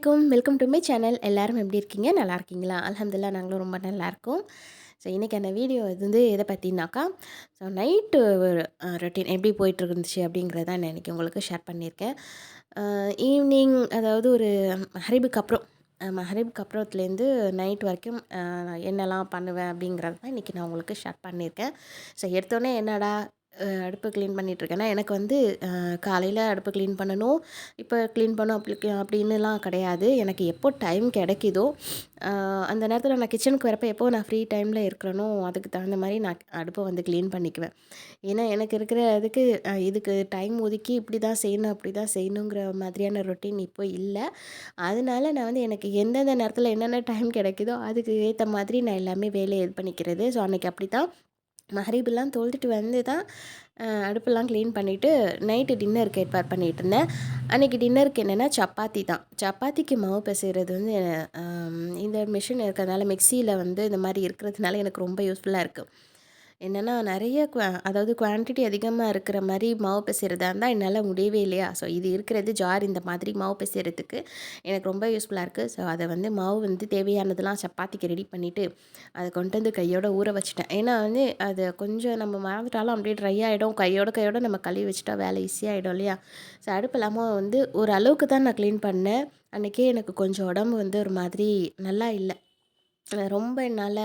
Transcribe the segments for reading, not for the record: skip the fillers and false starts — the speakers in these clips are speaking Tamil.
அலைக்கும். Welcome to my channel. எல்லாரும் எப்படி இருக்கீங்க? நல்லா இருக்கீங்களா? அல்ஹம்துலில்லாஹ் நாங்களும் ரொம்ப நல்லாயிருக்கோம். ஸோ இன்றைக்கான வீடியோ இது எதை பற்றினாக்கா, ஸோ நைட்டு ரொட்டீன் எப்படி போயிட்டுருந்துச்சு அப்படிங்கிறத நான் இன்றைக்கி உங்களுக்கு ஷேர் பண்ணியிருக்கேன். ஈவினிங் அதாவது ஒரு மஹரிபுக்கு அப்புறம் மஹரிபுக்கு அப்புறத்துலேருந்து நைட் வரைக்கும் என்னெல்லாம் பண்ணுவேன் அப்படிங்கிறது தான் இன்றைக்கி நான் உங்களுக்கு ஷேர் பண்ணியிருக்கேன். ஸோ எடுத்தோடனே என்னடா அடுப்பு க்ளீன் பண்ணிகிட்ருக்கேன்னா, எனக்கு காலையில் அடுப்பு க்ளீன் பண்ணணும், இப்போ க்ளீன் பண்ணணும் அப்படின்னுலாம் கிடையாது. எனக்கு எப்போ டைம் கிடைக்குதோ அந்த நேரத்தில் நான் கிச்சனுக்கு வரப்போ எப்போ நான் ஃப்ரீ டைமில் இருக்கிறேனோ அதுக்கு தகுந்த மாதிரி நான் அடுப்பை க்ளீன் பண்ணிக்குவேன். ஏன்னா எனக்கு இருக்கிற இதுக்கு டைம் ஒதுக்கி இப்படி தான் செய்யணும் அப்படி தான் செய்யணுங்கிற மாதிரியான ரொட்டீன் இப்போ இல்லை. அதனால நான் எனக்கு எந்தெந்த நேரத்தில் என்னென்ன டைம் கிடைக்குதோ அதுக்கு ஏற்ற மாதிரி நான் எல்லாமே வேலையை இது பண்ணிக்கிறது. ஸோ அன்றைக்கி அப்படி தான் மஹரிபெல்லாம் தொழுதுட்டு வந்து தான் அடுப்பெல்லாம் க்ளீன் பண்ணிவிட்டு நைட்டு டின்னருக்கு ஏற்பாடு பண்ணிகிட்ருந்தேன். அன்றைக்கி டின்னருக்கு என்னென்னா சப்பாத்தி தான். சப்பாத்திக்கு மாவு பிசைறது இந்த மிஷின் இருக்கிறதுனால மிக்சியில் இந்த மாதிரி இருக்கிறதுனால எனக்கு ரொம்ப யூஸ்ஃபுல்லாக இருக்குது. என்னென்னா நிறைய அதாவது குவான்டிட்டி அதிகமாக இருக்கிற மாதிரி மாவு பிசைறதா இருந்தால் என்னால் முடியவே இல்லையா. ஸோ இது இருக்கிறது ஜார் இந்த மாதிரி மாவு பிசைறதுக்கு எனக்கு ரொம்ப யூஸ்ஃபுல்லாக இருக்குது. ஸோ அதை மாவு தேவையானதெல்லாம் சப்பாத்திக்கு ரெடி பண்ணிவிட்டு அதை கொண்டு கையோட ஊற வச்சுட்டேன். ஏன்னா அதை கொஞ்சம் நம்ம மறந்துட்டாலும் அப்படியே ட்ரை ஆகிடும். கையோட நம்ம கழுவி வச்சுட்டா வேலை ஈஸியாகிடும் இல்லையா. ஸோ அடுப்பு இல்லாமல் ஒரு அளவுக்கு தான் நான் க்ளீன் பண்ணேன். அன்றைக்கே எனக்கு கொஞ்சம் உடம்பு ஒரு மாதிரி நல்லா இல்லை. ரொம்ப என்னால்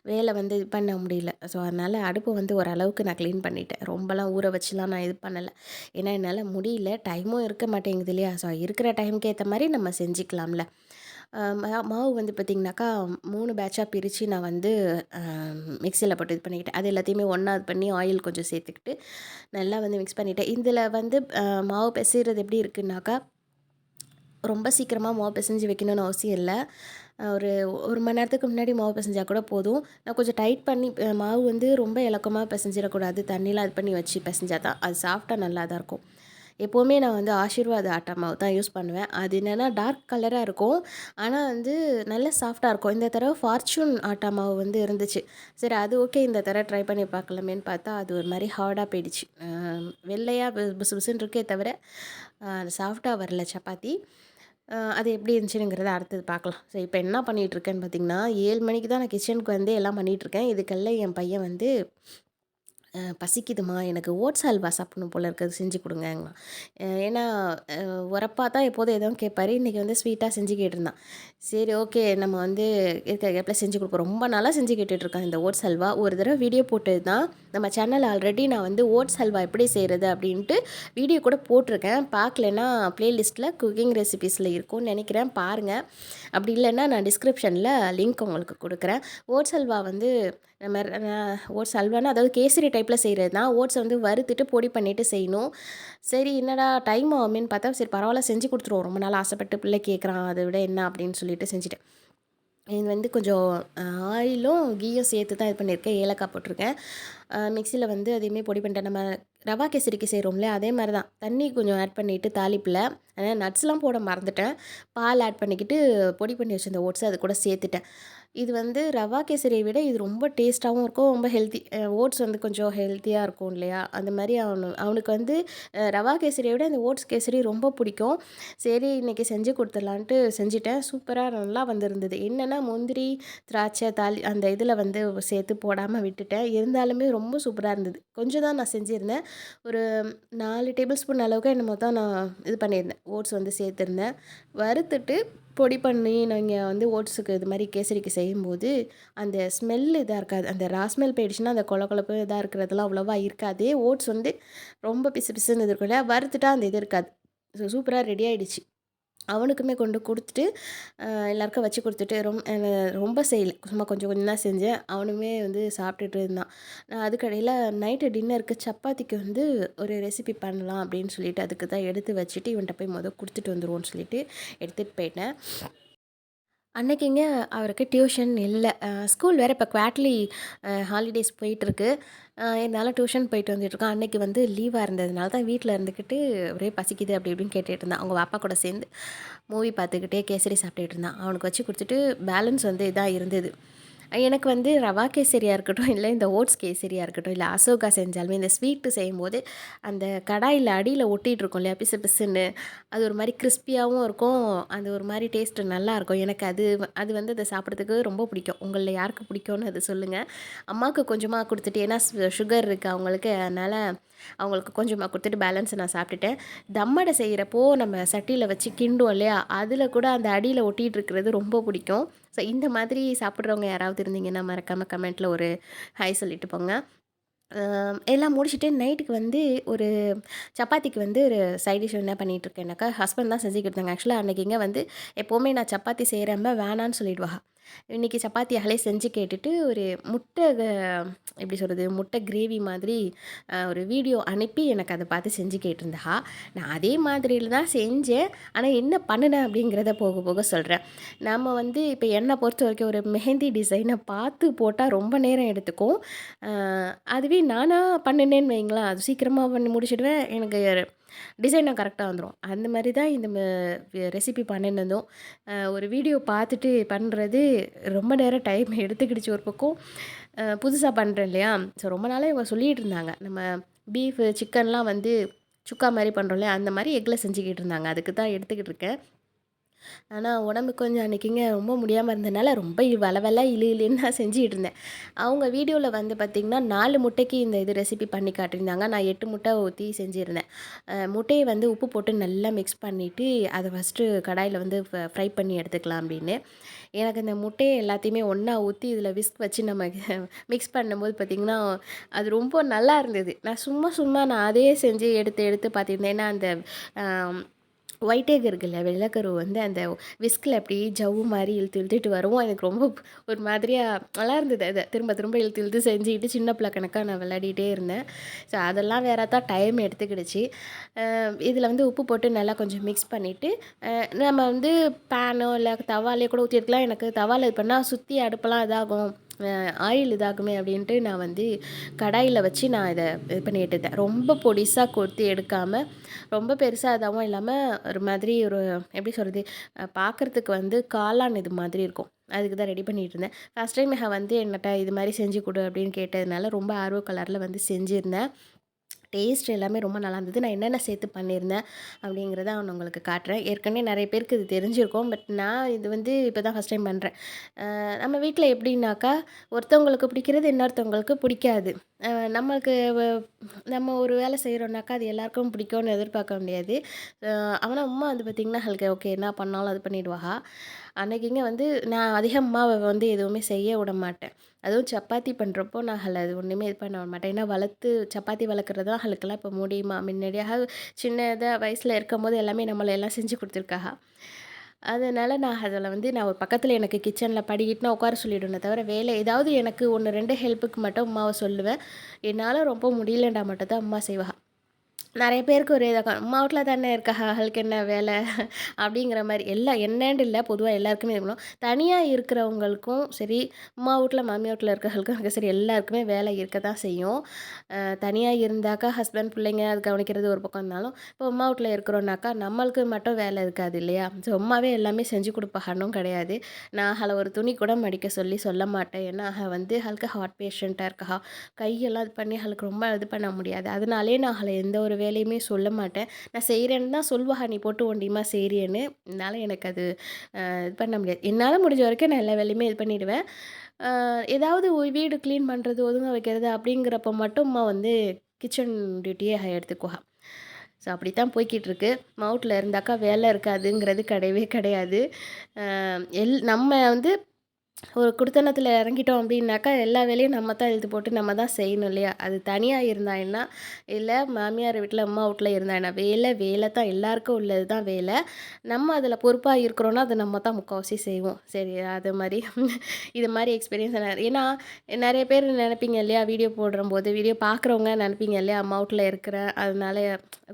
வேலை இது பண்ண முடியல. ஸோ அதனால் அடுப்பு ஓரளவுக்கு நான் க்ளீன் பண்ணிட்டேன். ரொம்பலாம் ஊற வச்சுலாம் நான் இது பண்ணலை. ஏன்னா என்னால் முடியல, டைமும் இருக்க மாட்டேங்குது இல்லையா. ஸோ இருக்கிற டைமுக்கு ஏற்ற மாதிரி நம்ம செஞ்சுக்கலாம்ல. மாவு பார்த்திங்கனாக்கா 3 பேட்சாக பிரித்து நான் மிக்சியில் போட்டு இது பண்ணிக்கிட்டேன். அது எல்லாத்தையுமே ஒன்றா இது பண்ணி ஆயில் கொஞ்சம் சேர்த்துக்கிட்டு நல்லா மிக்ஸ் பண்ணிவிட்டேன். இதில் மாவு பிசைறது எப்படி இருக்குன்னாக்கா, ரொம்ப சீக்கிரமாக மாவு பிசைஞ்சு வைக்கணும்னு அவசியம் இல்லை. ஒரு 1 மணி நேரத்துக்கு முன்னாடி மாவு பிசைஞ்சா கூட போதும். நான் கொஞ்சம் டைட் பண்ணி மாவு ரொம்ப இலக்கமாக பிசைஞ்சிடக்கூடாது. தண்ணிலாம் இது பண்ணி வச்சு பிசைஞ்சா தான் அது சாஃப்டாக நல்லா தான் இருக்கும். எப்போவுமே நான் ஆசீர்வாத் ஆட்டா மாவு தான் யூஸ் பண்ணுவேன். அது என்னென்னா டார்க் கலராக இருக்கும். ஆனால் நல்ல சாஃப்டாக இருக்கும். இந்த தடவை ஃபார்ச்சூன் ஆட்டா மாவு இருந்துச்சு. சரி அது ஓகே, இந்த தடவை ட்ரை பண்ணி பார்க்கலாமேன்னு பார்த்தா அது ஒரு மாதிரி ஹார்டாக போயிடுச்சு. வெள்ளையாக புசு புசுன்னு இருக்கே தவிர சாஃப்டாக வரல சப்பாத்தி. அது எப்படி இருந்துச்சுங்கிறத அடுத்தது பார்க்கலாம். ஸோ இப்போ என்ன பண்ணிகிட்ருக்கேன்னு பார்த்தீங்கன்னா, 7 மணிக்கு தான் நான் கிச்சனுக்கு எல்லாம் பண்ணிகிட்ருக்கேன். இதுக்கெல்லாம் என் பையன் பசிக்குதுமா, எனக்கு ஓட்ஸ் அல்வா சாப்பிடணும் போல இருக்குது, செஞ்சு கொடுங்கங்கண்ணா. ஏன்னா உரப்பாக தான் எப்போதும் எதுவும் கேட்பாரு. இன்றைக்கி ஸ்வீட்டாக செஞ்சு கேட்டிருந்தான். சரி ஓகே, நம்ம இருக்கிற கேப்பில் செஞ்சு கொடுப்போம். ரொம்ப நாளாக செஞ்சு கேட்டுட்ருக்கான் இந்த ஓட்ஸ் அல்வா. ஒரு தடவை வீடியோ போட்டது தான் நம்ம சேனல். ஆல்ரெடி நான் ஓட்ஸ் அல்வா எப்படி செய்கிறது அப்படின்ட்டு வீடியோ கூட போட்டிருக்கேன். பார்க்கலன்னா ப்ளேலிஸ்ட்டில் குக்கிங் ரெசிபீஸில் இருக்கும்னு நினைக்கிறேன், பாருங்கள். அப்படி இல்லைன்னா நான் டிஸ்கிரிப்ஷனில் லிங்க் உங்களுக்கு கொடுக்குறேன். ஓட்ஸ் அல்வா நம்ம ஓட்ஸ் அல்வானா அதாவது கேசரி டைப்பில் செய்கிறது தான். ஓட்ஸை வறுத்துட்டு பொடி பண்ணிவிட்டு செய்யணும். சரி என்னடா டைம் ஆகுமேன்னு பார்த்தா, சரி பரவாயில்ல செஞ்சு கொடுத்துருவோம், ரொம்ப நாள் ஆசைப்பட்டு பிள்ளை கேட்குறான், அதை விட என்ன அப்படின்னு சொல்லிட்டு செஞ்சுட்டேன். இது கொஞ்சம் ஆயிலும் கீயும் சேர்த்து தான் இது பண்ணியிருக்கேன். ஏலக்காய் போட்டிருக்கேன். மிக்சியில் அதையுமே பொடி பண்ணிட்டேன். நம்ம ரவா கேசரிக்கு செய்கிறோம்ல, அதே மாதிரி தான் தண்ணி கொஞ்சம் ஆட் பண்ணிவிட்டு தாளிப்பில் ஆனால் நட்ஸ்லாம் போட மறந்துட்டேன். பால் ஆட் பண்ணிக்கிட்டு பொடி பண்ணி வச்சுருந்த ஓட்ஸை அது கூட சேர்த்துட்டேன். இது ரவா கேசரியை விட இது ரொம்ப டேஸ்ட்டாகவும் இருக்கும், ரொம்ப ஹெல்த்தி. ஓட்ஸ் கொஞ்சம் ஹெல்த்தியாக இருக்கும் இல்லையா. அந்த மாதிரி அவனுக்கு ரவா கேசரியை விட இந்த ஓட்ஸ் கேசரி ரொம்ப பிடிக்கும். சரி இன்றைக்கி செஞ்சு கொடுத்துடலான்ட்டு செஞ்சுட்டேன். சூப்பராக நல்லா வந்திருந்தது. என்னென்னா முந்திரி, திராட்சை, அந்த இதில் சேர்த்து போடாமல் விட்டுட்டேன். இருந்தாலுமே ரொம்ப சூப்பராக இருந்தது. கொஞ்சம் தான் நான் செஞ்சுருந்தேன். ஒரு 4 டேபிள் ஸ்பூன் அளவுக்கு என்னமோ தான் நான் இது பண்ணியிருந்தேன், ஓட்ஸ் சேர்த்துருந்தேன். வறுத்துட்டு பொடி பண்ணி நீங்கள் ஓட்ஸுக்கு இது மாதிரி கேசரிக்கு செய்யும்போது அந்த ஸ்மெல் இதாக இருக்காது. அந்த ஸ்மெல் போயிடுச்சுன்னா அந்த கொழப்பு இதாக இருக்கிறதெல்லாம் அவ்வளோவா இருக்காது. ஓட்ஸ் ரொம்ப பிசு பிசுன்னு இருக்கும் இல்லையா, வறுத்துட்டா அந்த இது இருக்காது. ஸோ சூப்பராக ரெடி ஆகிடுச்சு. அவனுக்குமே கொண்டு கொடுத்துட்டு எல்லாருக்கும் வச்சு கொடுத்துட்டு ரொம்ப செய்யலை, சும்மா கொஞ்சம் கொஞ்சம் தான் செஞ்சேன். அவனுமே சாப்பிட்டுட்டு இருந்தான். நான் அதுக்கடையில் நைட்டு டின்னருக்கு சப்பாத்திக்கு ஒரு ரெசிபி பண்ணலாம் அப்படின்னு சொல்லிட்டு அதுக்கு தான் எடுத்து வச்சுட்டு இவன்கிட்ட போய் கொடுத்துட்டு வந்துடுவோன்னு சொல்லிட்டு எடுத்துகிட்டு போயிட்டேன். அன்றைக்கிங்க அவருக்கு டியூஷன் இல்லை. ஸ்கூல் வேறு இப்போ குவார்ட்லி ஹாலிடேஸ் போயிட்டுருக்கு. இதனால் டியூஷன் போயிட்டு வந்துட்டுருக்கான். அன்றைக்கி லீவாக இருந்ததுனால தான் வீட்டில் இருந்துக்கிட்டு ஒரே பசிக்குது அப்படி இப்படின்னு கேட்டுட்டு இருந்தான். அவங்க அப்பா கூட சேர்ந்து மூவி பார்த்துக்கிட்டே கேசரி சாப்பிட்டுட்டு இருந்தான். அவனுக்கு வச்சு கொடுத்துட்டு பேலன்ஸ் இதாக இருந்தது. எனக்கு வந்து ரவா கேசரியா இருக்கட்டும், இல்ல இந்த ஓட்ஸ் கேசரியா இருக்கட்டும், இல்ல அசோகா செஞ்சாலுமே இந்த ஸ்வீட்டு செய்யும்போது, அந்த கடாயில அடியில ஒட்டிட்டு இருக்கும் இல்லையா? பிசு பிசுன்னு. அது ஒரு மாரி கிரிஸ்பியாவும் இருக்கும். அது ஒரு மாரி டேஸ்ட்டு நல்லாயிருக்கும். எனக்கு அது வந்து அத சாப்பிட்றதுக்கு ரொம்ப பிடிக்கும். உங்கள்ல யாருக்கு பிடிக்கும்னு அது சொல்லுங்க. அம்மாவுக்கு கொஞ்சமா குடுத்துட்டு ஏன்னா சுகர் இருக்கு அவங்களுக்கு. அதனால அவங்களுக்கு கொஞ்சமா குடுத்துட்டு பேலன்ஸ நான் சாப்பிட்டுட்டேன். தம்மடை செய்றப்போ நம்ம சட்டியில வச்சு கிண்டுவோம் இல்லையா? அதில கூட அந்த அடியில ஒட்டிட்டு இருக்கிறது ரொம்ப பிடிக்கும். ஸோ இந்த மாதிரி சாப்பிட்றவங்க யாராவது இருந்தீங்கன்னா, மறக்காம கமெண்ட்ல ஒரு ஹாய் சொல்லிட்டு போங்க. அ எல்லாம் முடிச்சுட்டு நைட்டுக்கு வந்து ஒரு சப்பாத்திக்கு வந்து ஒரு சைட் டிஷ் என்ன பண்ணிட்டுருக்கேன்னாக்கா, ஹஸ்பண்ட் தான் செஞ்சு குடுத்தாங்க. ஆக்சுவலா அன்னைக்கிங்க வந்து எப்பவுமே நான் சப்பாத்தி செய்றேன்ப வேணான்னு சொல்லிடுவா. இன்னைக்கு சப்பாத்தி அவளே செஞ்சு கேட்டுட்டு, ஒரு முட்டை எப்படி சொல்றது? முட்டை கிரேவி மாதிரி ஒரு வீடியோ அனுப்பி எனக்கு அத பார்த்து செஞ்சு கேட்டிருந்தா. நான் அதே மாதிரில தான் செஞ்சேன். ஆனா என்ன பண்ணுனேன் அப்படிங்கிறத போக போக சொல்றேன். நம்ம வந்து இப்ப என்ன பொறுத்தவரைக்கும் ஒரு மெஹந்தி டிசைன பார்த்து போட்டா ரொம்ப நேரம் எடுத்துக்கும். அ அதுவே நானா பண்ணுனேன்னு வைங்களேன், அது சீக்கிரமா பண்ணி முடிச்சுடுவேன். எனக்கு டிசைனும் கரெக்ட்டா வந்துரும். அந்த மாரி தான் இந்த ரெசிபி பண்ணினதும். ஒரு வீடியோ பார்த்துட்டு பண்றது ரொம்ப நேரம் டைம் எடுத்துக்கிடுச்சு ஒரு பக்கம். புதுசா பண்றேன் இல்லையா? ஸோ ரொம்ப நாளா இவங்க சொல்லிட்டு இருந்தாங்க. நம்ம பீஃபு, சிக்கன்லாம் வந்து சுக்கா மாரி பண்றோம் இல்லையா? அந்த மாரி எக்ல செஞ்சுக்கிட்டு இருந்தாங்க. அதுக்கு தான் எடுத்துக்கிட்டு இருக்கேன். ஆனா, உடம்பு கொஞ்சம் அன்னைக்குங்க ரொம்ப முடியாம இருந்தனால, ரொம்ப வளவள இழு இழுன்னு நான் செஞ்சுட்டு இருந்தேன். அவங்க வீடியோல வந்து பார்த்தீங்கன்னா, 4 முட்டைக்கு இந்த இது ரெசிபி பண்ணி காட்டியிருந்தாங்க. நான் 8 முட்டை ஊத்தி செஞ்சிருந்தேன். முட்டைய வந்து உப்பு போட்டு நல்லா மிக்ஸ் பண்ணிட்டு, அத ஃபஸ்ட்டு கடாயில வந்து ஃப்ரை பண்ணி எடுத்துக்கலாம் அப்படின்னு. எனக்கு இந்த முட்டைய எல்லாத்தையுமே ஒண்ணா ஊத்தி, இதில விஸ்க் வச்சு நம்ம மிக்ஸ் பண்ணும்போது பார்த்தீங்கன்னா, அது ரொம்ப நல்லா இருந்தது. நான் சும்மா சும்மா நான் அதையே செஞ்சு எடுத்து எடுத்து பார்த்துருந்தேன். ஏன்னா, அந்த அ ஒயிட் எக் இருக்குல்ல, வெள்ளைக்கரு வந்து அந்த விஸ்கில அப்படியே ஜவ்வு மாரி இழுத்து இழுத்துட்டு வரவும், எனக்கு ரொம்ப ஒரு மாதிரியா நல்லா இருந்தது அது. திரும்ப திரும்ப இழுத்து இழுத்து செஞ்சுக்கிட்டு சின்ன பிள்ளை கணக்கா நான் விளையாடிட்டே இருந்தேன். ஸோ அதெல்லாம் வேற தான் டைம் எடுத்துக்கிடுச்சு. இதில வந்து உப்பு போட்டு நல்லா கொஞ்சம் மிக்ஸ் பண்ணிட்டு, நம்ம வந்து பேனோ இல்ல தவாலயோ கூட ஊத்தி எடுக்கலாம். எனக்கு தவால இது பண்ணா சுத்தி அடுப்பெல்லாம் இதாகும். ஆயில் இதாகுமே அப்படின்ட்டு நான் வந்து கடாயில வச்சு நான் இத இது பண்ணி எடுத்துட்டேன். ரொம்ப பொடிசா கொத்தி எடுக்காம, ரொம்ப பெருசா இதாவும் இல்லாம, ஒரு மாதிரி ஒரு எப்படி சொல்றது? பார்க்கறதுக்கு வந்து காளான் இது மாதிரி இருக்கும். அதுக்கு தான் ரெடி பண்ணிட்டு இருந்தேன். ஃபர்ஸ்ட் டைம் வந்து என்னட்ட இது மாரி செஞ்சு குடு அப்படின்னு கேட்டதுனால, ரொம்ப ஆர்வ கலர்ல வந்து செஞ்சிருந்தேன். டேஸ்ட் எல்லாமே ரொம்ப நல்லா இருந்தது. நான் என்னென்ன சேர்த்து பண்ணியிருந்தேன் அப்படிங்கிறத நான் உங்களுக்கு காட்டுறேன். ஏற்கனவே நெறைய பேருக்கு இது தெரிஞ்சிருக்கும். பட் நான் இது வந்து இப்போ தான் ஃபர்ஸ்ட் டைம் பண்றேன். நம்ம வீட்ல எப்படின்னாக்கா, ஒருத்தவங்களுக்கு பிடிக்கிறது இன்னொருத்தவங்களுக்கு பிடிக்காது. அ நமக்கு நம்ம ஒரு வேலை செய்றோம்னாக்கா, அது எல்லாருக்கும் பிடிக்கும்னு எதிர்பார்க்க முடியாது. அ ஆனா உம்மா வந்து பார்த்தீங்கன்னா, அவளுக்கு ஓகே என்ன பண்ணாலும் அது பண்ணிடுவா. அன்னைக்குங்க வந்து நான் அதிகமா வந்து எதுவுமே செய்ய விட மாட்டேன். அதுவும் சப்பாத்தி பண்ணுறப்போ நான் அது ஒண்ணுமே இது பண்ண மாட்டேன். ஏன்னா சப்பாத்தி வளர்க்குறது தான் அவளுக்கெல்லாம் இப்போ முடியுமா? முன்னாடியாக சின்னதா வயசுல இருக்கும்போது எல்லாமே நம்மள எல்லாம் செஞ்சு குடுத்துருக்காக. அதனால நான் அதில வந்து நான் ஒரு பக்கத்தில எனக்கு கிச்சன்ல படிக்கிட்டுனா உட்கார சொல்லிடுவேனே தவிர, வேலை ஏதாவது எனக்கு 1, 2 ஹெல்ப்புக்கு மட்டும் அம்மாவ சொல்லுவேன். என்னால ரொம்ப முடியலன்றா மட்டும் தான் அம்மா செய்வா. நெறைய பேருக்கு ஒரு இதாக்கும். "அம்மா வீட்ல தானே இருக்கா, அவளுக்கு என்ன வேல?" அப்படிங்கிற மாரி. எல்லாம் என்னன்னு இல்ல, பொதுவா எல்லாருக்குமே இருக்கணும். தனியா இருக்கிறவங்களுக்கும் சரி, அம்மா வீட்ல, மாமியார் வீட்ல இருக்கிறவங்களுக்கும் சரி, எல்லாருக்குமே வேலை இருக்க தான் செய்யும். தனியா இருந்தாக்கா ஹஸ்பண்ட், பிள்ளைங்க அது கவனிக்கிறது ஒரு பக்கம் இருந்தாலும், இப்போ அம்மா வீட்ல இருக்கிறோம்னாக்கா, நம்மளுக்கு மட்டும் வேலை இருக்காது இல்லையா? ஸோ அம்மாவே எல்லாமே செஞ்சு குடுப்பாகன்னும் கிடையாது. நான் அவள ஒரு துணி கூட மடிக்க சொல்லி சொல்ல மாட்டேன். ஏன்னா, வந்து அவளுக்கு ஹார்ட் பேஷண்ட்டா இருக்கா. கையெல்லாம் இது பண்ணி அவளுக்கு ரொம்ப இது பண்ண முடியாது. அதனாலேயே நான் அவள எந்த ஒரு வேலையுமே சொல்ல மாட்டேன். நான் செய்றேன்னு தான் சொல்லுவா, "நீ போட்டு ஒண்டிம்மா செய்றியேன்னு." இருந்தாலும் எனக்கு அது இது பண்ண முடியாது. என்னால முடிஞ்ச வரைக்கும் நான் எல்லா வேலையுமே இது பண்ணிடுவேன். ஏதாவது ஒரு வீடு கிளீன் பண்றது, ஒதுங்க வைக்கிறது அப்படிங்கிறப்ப மட்டும் அம்மா வந்து கிச்சன் டியூட்டிய எடுத்துக்குவா. ஸோ அப்படித்தான் போய்க்கிட்டுருக்கு. மவுட்ல இருந்தாக்கா வேலை இருக்காதுங்கிறது கிடையவே கிடையாது. நம்ம வந்து ஒரு குடித்தனத்துல இறங்கிட்டோம் அப்படின்னாக்கா, எல்லா வேலையும் நம்ம தான் இழுத்து போட்டு நம்ம தான் செய்யணும் இல்லையா? அது தனியா இருந்தா என்ன? இல்ல மாமியார் வீட்ல, அம்மா வீட்ல இருந்தா என்ன? வேலை, வேலை தான் எல்லாருக்கும் உள்ளது தான் வேலை. நம்ம அதில பொறுப்பா இருக்கிறோம்னா, அத நம்ம தான் முக்காவாசி செய்வோம். சரி அது மாரி இது மாரி எக்ஸ்பீரியன்ஸ் ஏன்னா நெறைய பேர் நெனைப்பீங்க இல்லையா? வீடியோ போடுறம்போது, வீடியோ பார்க்குறவங்க நெனைப்பீங்க இல்லையா? அம்மா வீட்ல இருக்கிறேன், அதனால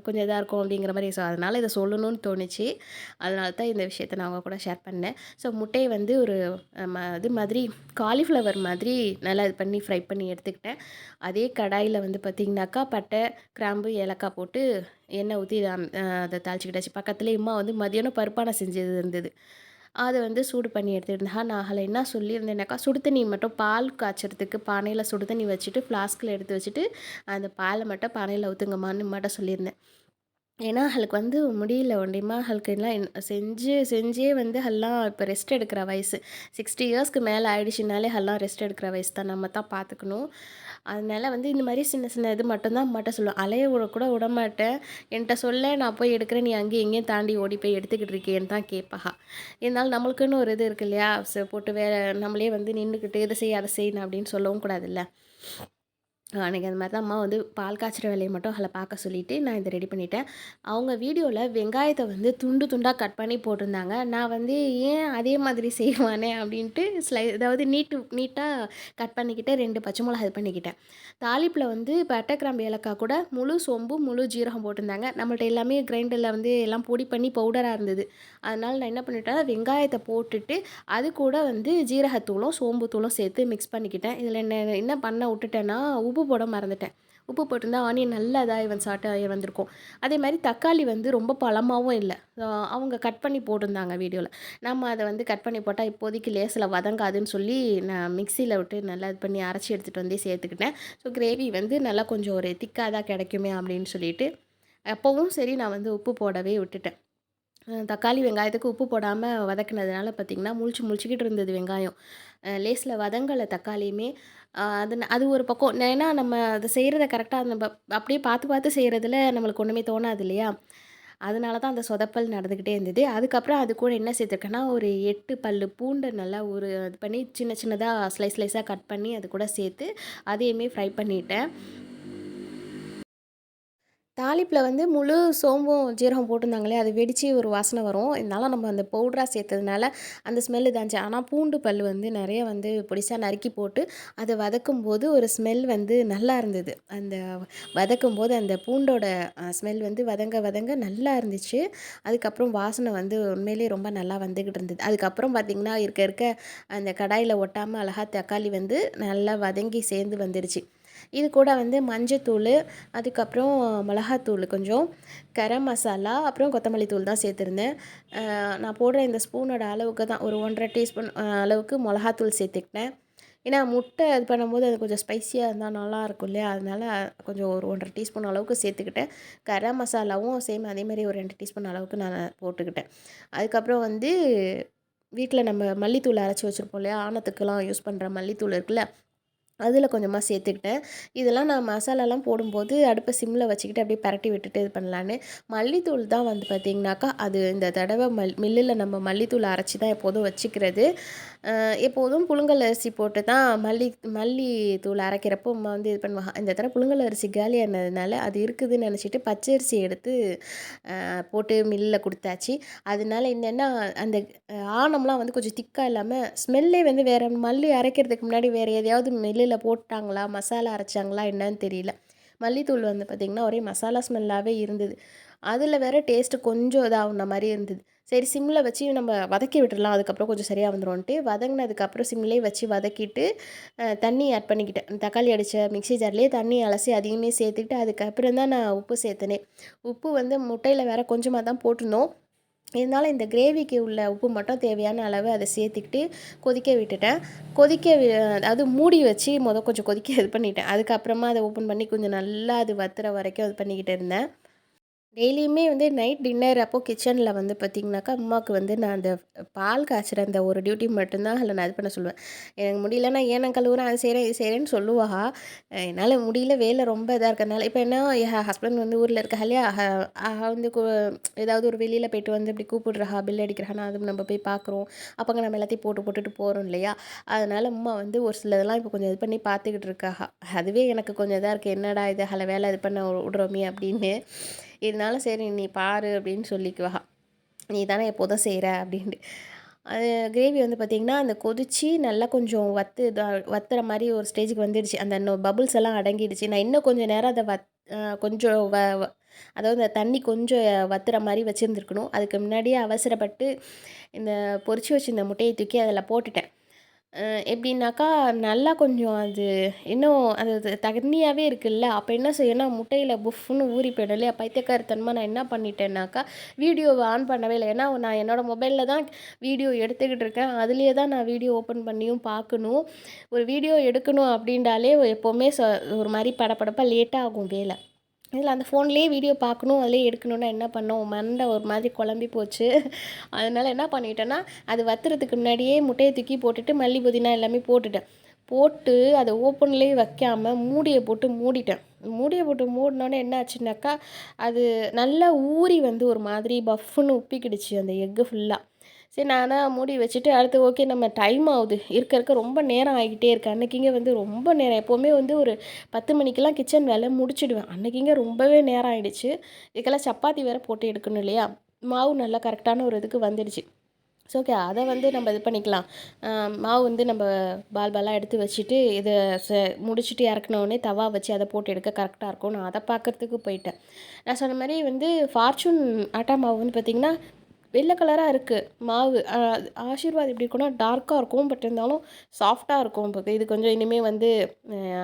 கொஞ்சம் இதா இருக்கும் அப்படிங்கிற மாரி. ஸோ, அதனால இத சொல்லணும்னு தோணுச்சு. அதனால தான் இந்த விஷயத்த நான் உங்க கூட ஷேர் பண்ணேன். ஸோ, முட்டைய வந்து ஒரு இது மாதிரி காலிஃப்ளவர் மாதிரி நல்லா இது பண்ணி ஃப்ரை பண்ணி எடுத்துக்கிட்டேன். அதே கடாயில வந்து பார்த்தீங்கன்னாக்கா, பட்டை, கிராம்பு, ஏலக்காய் போட்டு எண்ணெய் ஊத்தி அத தாளிச்சுக்கிட்டாச்சு. பக்கத்துலேயே அம்மா வந்து மதியானம் பருப்பான செஞ்சது இருந்தது. அத வந்து சூடு பண்ணி எடுத்துருந்தேன். நான் அதில என்ன சொல்லியிருந்தேனாக்கா, சுடு தண்ணி மட்டும் பால் காய்ச்சறதுக்கு பானையில சுடு தண்ணி வச்சுட்டு, ஃப்ளாஸ்கில எடுத்து வச்சுட்டு, அந்த பால மட்டும் பானையில ஊத்துங்கம்மான்னு மட்டும் சொல்லியிருந்தேன். ஏன்னா, அவளுக்கு வந்து முடியல ஒண்டியுமா அவளுக்கு எல்லாம் செஞ்சே வந்து எல்லாம் இப்ப ரெஸ்ட் எடுக்கிற வயசு. 60 இயர்ஸ்க்கு மேல ஆயிடுச்சுனாலே எல்லாம் ரெஸ்ட் எடுக்கிற வயசு தான். நம்ம தான் பார்த்துக்கணும். அதனால வந்து இந்த மாரி சின்ன சின்ன இது மட்டும் தான் அம்மாட்ட சொல்லுவேன். அலைய கூட விடமாட்டேன். என்ட்ட சொல்ல நான் போய் எடுக்கிறேன். நீ அங்கேயும் இங்கேயும் தாண்டி ஓடி போய் எடுத்துக்கிட்டு இருக்கியேன்னு தான் கேட்பா. இருந்தாலும் நம்மளுக்குன்னு ஒரு இது இருக்கு இல்லையா? போட்டு நம்மளே வந்து நின்னுக்கிட்டு இத செய், அத செய்ன்னு அப்படின்னு சொல்லவும் கூடாதுல்ல. அன்றைக்கி அந்த மாதிரி தான் அம்மா வந்து பால் காய்ச்சுற வேலையை மட்டும் அதில் பார்க்க சொல்லிவிட்டு நான் இதை ரெடி பண்ணிட்டேன். அவங்க வீடியோவில் வெங்காயத்தை வந்து துண்டு துண்டாக கட் பண்ணி போட்டிருந்தாங்க. நான் வந்து ஏன் அதே மாதிரி செய்வானே அப்படின்ட்டு அதாவது நீட்டாக கட் பண்ணிக்கிட்டு 2 பச்சை மிளகா இது பண்ணிக்கிட்டேன். தாளிப்பில் வந்து பட்டை கிராம்பு ஏலக்காய் கூட முழு சோம்பு முழு ஜீரகம் போட்டிருந்தாங்க. நம்மள்ட்ட எல்லாமே கிரைண்டரில் வந்து எல்லாம் பொடி பண்ணி பவுடராக இருந்தது. அதனால் நான் என்ன பண்ணிட்டேன், வெங்காயத்தை போட்டுட்டு அது கூட வந்து ஜீரகத்தூளும் சோம்பு தூளும் சேர்த்து மிக்ஸ் பண்ணிக்கிட்டேன். இதில் என்ன பண்ண விட்டுட்டேன்னா உப்பு போட மறந்துட்டேன். உப்பு போட்டிருந்தா ஆனியன் நல்லா இதாகி சாஃப்ட்டாகி வந்திருக்கும். அதே மாதிரி தக்காளி வந்து ரொம்ப பழமாவும் இல்ல. அவங்க கட் பண்ணி போட்டிருந்தாங்க வீடியோல. நம்ம அத வந்து கட் பண்ணி போட்டா இப்போதைக்கு லேசில வதங்காதுன்னு சொல்லி நான் மிக்ஸியில விட்டு நல்லா இது பண்ணி அரைச்சி எடுத்துகிட்டு வந்து சேர்த்துக்கிட்டேன். ஸோ கிரேவி வந்து நல்லா கொஞ்சம் ஒரு திக்கா தான் கிடைக்குமே அப்படின்னு சொல்லிட்டு, அப்பவும் சரி நான் வந்து உப்பு போடவே விட்டுட்டேன். தக்காளி வெங்காயத்துக்கு உப்பு போடாம வதக்குனதுனால பார்த்தீங்கன்னா, முழிச்சுக்கிட்டு இருந்தது வெங்காயம். லேசில வதங்கல தக்காளியுமே. அது ஒரு பக்கம் ஏன்னா நம்ம அத செய்றத கரெக்ட்டா நம்ப அப்படியே பார்த்து செய்றதுல நம்மளுக்கு ஒண்ணுமே தோணாது இல்லையா? அதனால தான் அந்த சொதப்பல் நடந்துக்கிட்டே இருந்தது. அதுக்கப்புறம் அது கூட என்ன சேர்த்துருக்கேன்னா, ஒரு 8 பல்லு பூண்ட நல்லா இது பண்ணி சின்ன சின்னதா ஸ்லைஸா கட் பண்ணி அது கூட சேர்த்து, அதையுமே ஃப்ரை பண்ணிட்டேன். தாளிப்பில வந்து முழு சோம்பும், ஜீரகம் போட்டிருந்தாங்களே, அது வெடிச்சு ஒரு வாசனை வரும். இருந்தாலும் நம்ம அந்த பவுடரா சேர்த்ததுனால அந்த ஸ்மெல் இதாந்துச்சு. ஆனா பூண்டு பல் வந்து நெறைய வந்து பொடிசா நறுக்கி போட்டு, அத வதக்கும்போது ஒரு ஸ்மெல் வந்து நல்லா இருந்தது. அந்த வதக்கும்போது அந்த பூண்டோட ஸ்மெல் வந்து வதங்க நல்லா இருந்துச்சு. அதுக்கப்புறம் வாசனை வந்து உண்மையிலேயே ரொம்ப நல்லா வந்துகிட்டு இருந்தது. அதுக்கப்புறம் பார்த்தீங்கன்னா, இருக்க அந்த கடாயில ஒட்டாம அழகா தக்காளி வந்து நல்லா வதங்கி சேர்ந்து வந்துருச்சு. இது கூட வந்து மஞ்சத்தூளு, அதுக்கப்புறம் மிளகாத்தூளு கொஞ்சம், கரம் மசாலா, அப்புறம் கொத்தமல்லி தூள் தான் சேர்த்துருந்தேன். நான் போடுற இந்த ஸ்பூனோட அளவுக்கு தான் ஒரு 1 1/2 டீஸ்பூன் அளவுக்கு மிளகாத்தூள் சேர்த்துக்கிட்டேன். ஏன்னா முட்டை இது பண்ணும்போது அது கொஞ்சம் ஸ்பைசியாக இருந்தா நல்லாயிருக்கும் இல்லையா? அதனால கொஞ்சம் ஒரு 1 1/2 டீஸ்பூன் அளவுக்கு சேர்த்துக்கிட்டேன். கரம் மசாலாவும் சேம் அதேமாதிரி ஒரு 2 டீஸ்பூன் அளவுக்கு நான் போட்டுக்கிட்டேன். அதுக்கப்புறம் வந்து வீட்ல நம்ம மல்லித்தூள் அரைச்சி வச்சுருப்போம் இல்லையா? ஆணத்துக்கெல்லாம் யூஸ் பண்ணுற மல்லித்தூள் இருக்குல்ல, அதில கொஞ்சமா சேர்த்துக்கிட்டேன். இதெல்லாம் நான் மசாலாலாம் போடும்போது அடுப்ப சிம்ல வச்சுக்கிட்டு அப்படியே பெரட்டி விட்டுட்டு இது பண்ணலான்னு. மல்லித்தூள் தான் வந்து பார்த்தீங்கன்னாக்கா, அது இந்த தடவ மில்லுல நம்ம மல்லித்தூள் அரைச்சி தான் எப்போதும் வச்சுக்கிறது. எப்போதும் புழுங்கல் அரிசி போட்டு தான் மல்லித்தூள் அரைக்கிறப்போ அம்மா வந்து இது பண்ணுவாங்க. இந்த தடவ புழுங்கல் அரிசி காலியானதுனால அது இருக்குதுன்னு நெனச்சிட்டு பச்சரிசி எடுத்து போட்டு மில்லுல குடுத்தாச்சு. அதனால என்னன்னா, அந்த ஆணம்லாம் வந்து கொஞ்சம் திக்கா இல்லாம ஸ்மெல்லே வந்து வேற மல்லி அரைக்கிறதுக்கு முன்னாடி வேற எதையாவது மில்லுல போட்டாங்களா? மசாலா அரைச்சாங்களா? என்னன்னு தெரியல. மல்லித்தூள் வந்து பார்த்திங்கன்னா, ஒரே மசாலா ஸ்மெல்லாவே இருந்தது. அதில வேற டேஸ்ட்டு கொஞ்சம் இதாகுன மாரி இருந்தது. சரி சிம்ல வச்சு நம்ம வதக்கி விட்டுறலாம். அதுக்கப்புறம் கொஞ்சம் சரியா வந்துரும்ன்ட்டு வதங்குனதுக்கப்புறம் சிம்லயே வச்சு வதக்கிட்டு, தண்ணி ஆட் பண்ணிக்கிட்டேன். தக்காளி அடிச்ச மிக்ஸி ஜார்லயே தண்ணி அலசி அதையுமே சேர்த்துக்கிட்டு, அதுக்கப்புறம் தான் நான் உப்பு சேர்த்தனே. உப்பு வந்து முட்டையில வேற கொஞ்சமா தான் போட்டிருந்தோம். இருந்தாலும் இந்த கிரேவிக்கு உள்ள உப்பு மட்டும் தேவையான அளவு அத சேர்த்துக்கிட்டு கொதிக்க விட்டுட்டேன். அதாவது மூடி வச்சு கொஞ்சம் கொதிக்க இது பண்ணிட்டேன். அதுக்கப்புறமா அத ஓப்பன் பண்ணி கொஞ்சம் நல்லா அது வத்துற வரைக்கும் இது பண்ணிக்கிட்டு இருந்தேன். டெய்லியுமே வந்து நைட் டின்னர் அப்போ கிச்சனில் வந்து பார்த்திங்கனாக்கா, அம்மாவுக்கு வந்து நான் அந்த பால் காய்ச்சுற அந்த ஒரு டியூட்டி மட்டும்தான் அதில் நான் இது பண்ண சொல்லுவேன். எனக்கு முடியலன்னா ஏனம் கழுவுறேன், அது செய்கிறேன், இது செய்கிறேன்னு சொல்லுவா. என்னால் முடியல வேலை ரொம்ப இதாக இருக்கிறனால இப்போ என்ன என் ஹஸ்பண்ட் வந்து ஊரில் இருக்காக இல்லையா, வந்து ஏதாவது ஒரு வெளியில் போயிட்டு வந்து இப்படி கூப்பிடுறா, பில் அடிக்கிறான்னா அது நம்ம போய் பார்க்குறோம். அப்போங்க நம்ம எல்லாத்தையும் போட்டுட்டு போகிறோம் இல்லையா, அதனால் அம்மா வந்து ஒரு சிலதெல்லாம் இப்போ கொஞ்சம் இது பண்ணி பார்த்துக்கிட்டு இருக்காக. அதுவே எனக்கு கொஞ்சம் இதாக இருக்குது, என்னடா இது அதில் வேலை இது பண்ண விடுறோமே அப்படின்னு. இருந்தாலும் சரி நீ பாரு அப்படின்னு சொல்லிக்குவா. நீ தானே எப்போதும் செய்கிற அப்படின்ட்டு. அது கிரேவி வந்து பார்த்திங்கன்னா, அந்த கொதிச்சு நல்லா கொஞ்சம் வத்துற மாரி ஒரு ஸ்டேஜுக்கு வந்துடுச்சு. அந்த பபுள்ஸ் எல்லாம் அடங்கிடுச்சு. நான் இன்னும் கொஞ்சம் நேரம் அத கொஞ்சம் அதாவது அந்த தண்ணி கொஞ்சம் வத்துற மாரி வச்சிருந்துருக்கணும். அதுக்கு முன்னாடியே அவசரப்பட்டு இந்த பொரிச்சு வச்சிருந்த முட்டைய தூக்கி அதில போட்டுட்டேன். எப்படின்னாக்கா, நல்லா கொஞ்சம் அது இன்னும் அது தண்ணியாவே இருக்குல்ல, அப்போ என்ன செய்யணும்னா, முட்டையில புஃப்ன்னு ஊறி போயிடும் இல்லையா? பைத்தியக்காரத்தனமா நான் என்ன பண்ணிட்டேன்னாக்கா, வீடியோவ ஆன் பண்ணவே இல்ல. ஏன்னா, நான் என்னோட மொபைல்ல தான் வீடியோ எடுத்துக்கிட்டு இருக்கேன். அதிலேயே தான் நான் வீடியோ ஓப்பன் பண்ணியும் பார்க்கணும். ஒரு வீடியோ எடுக்கணும் அப்படின்றாலே எப்போவுமே ஒரு மாரி படபடப்பா லேட்டா ஆகும் வேல. இதில அந்த ஃபோன்லேயே வீடியோ பார்க்கணும், அதிலேயே எடுக்கணும்னா என்ன பண்ணோம், மண்டை ஒரு மாதிரி குழம்பி போச்சு. அதனால என்ன பண்ணிட்டேன்னா, அது வத்துறதுக்கு முன்னாடியே முட்டைய தூக்கி போட்டுட்டு, மல்லி, புதினா எல்லாமே போட்டுட்டேன். போட்டு அத ஓப்பன்லேயே வைக்காம மூடிய போட்டு மூடிட்டேன். மூடிய போட்டு மூடுனோனே என்ன ஆச்சுனாக்கா, அது நல்லா ஊறி வந்து ஒரு மாதிரி பஃப்ன்னு உப்பிக்கிடுச்சு அந்த எக்கு ஃபுல்லா. சரி நானா மூடி வச்சுட்டு அடுத்து ஓகே நம்ம டைம் ஆகுது. இருக்க இருக்க ரொம்ப நேரம் ஆகிக்கிட்டே இருக்கு. அன்னைக்கிங்க வந்து ரொம்ப நேரம் எப்போவுமே வந்து ஒரு 10 மணிக்கெல்லாம் கிச்சன் வேலை முடிச்சுடுவேன். அன்னைக்கிங்க ரொம்பவே நேரம் ஆயிடுச்சு. இதுக்கெல்லாம் சப்பாத்தி வேற போட்டு எடுக்கணும் இல்லையா? மாவு நல்லா கரெக்டான ஒரு இதுக்கு வந்துடுச்சு. ஸோ ஓகே அத வந்து நம்ம இது பண்ணிக்கலாம். மாவு வந்து நம்ம பால் பாலா எடுத்து வச்சுட்டு, இத ச முடிச்சுட்டு இறக்குனோனே தவா வச்சு அத போட்டு எடுக்க கரெக்ட்டா இருக்கும். நான் அத பார்க்கறதுக்கு போயிட்டேன். நான் சொன்ன மாரி வந்து ஃபார்ச்சூன் ஆட்டா மாவு வந்து பார்த்திங்கன்னா, வெள்ள கலரா இருக்கு மாவு. ஆஷிர்வாத் எப்படி இருக்கும்னா, டார்க்கா இருக்கும். பட் இருந்தாலும் சாஃப்ட்டா இருக்கும். இது கொஞ்சம் இனிமே வந்து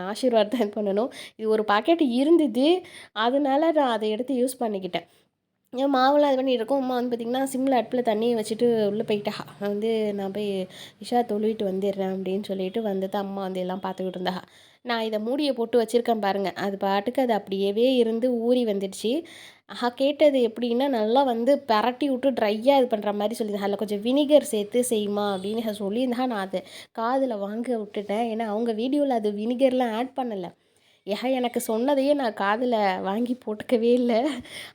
ஆஷிர்வாத் தான் இது பண்ணணும். இது ஒரு பாக்கெட் இருந்தது. அதனால நான் அத எடுத்து யூஸ் பண்ணிக்கிட்டேன். ஏன் மாவுலாம் இது பண்ணிட்டுருக்கோம். அம்மா வந்து பார்த்திங்கன்னா, சிம்ல அடுப்பில தண்ணிய வச்சுட்டு உள்ளே போயிட்டா. வந்து நான் போய் இஷா தொழுவிட்டு வந்துடுறேன் அப்படின்னு சொல்லிட்டு வந்துட்டு அம்மா வந்து எல்லாம் பார்த்துக்கிட்டு இருந்தா. நான் இத மூடிய போட்டு வச்சிருக்கேன் பாருங்க. அது பாட்டுக்கு அது அப்படியவே இருந்து ஊறி வந்துடுச்சு. கேட்டது எப்படின்னா, நல்லா வந்து பெரட்டி விட்டு ட்ரையா இது பண்ணுற மாரி சொல்லியிருந்தா. அதில கொஞ்சம் வினிகர் சேர்த்து செய்யுமா அப்படின்னு சொல்லியிருந்தா. நான் அத காதுல வாங்க விட்டுட்டேன். ஏன்னா, அவங்க வீடியோல அது வினிகர்லாம் ஆட் பண்ணல. எனக்கு சொன்னதையே நான் காதுல வாங்கி போட்டுக்கவே இல்ல.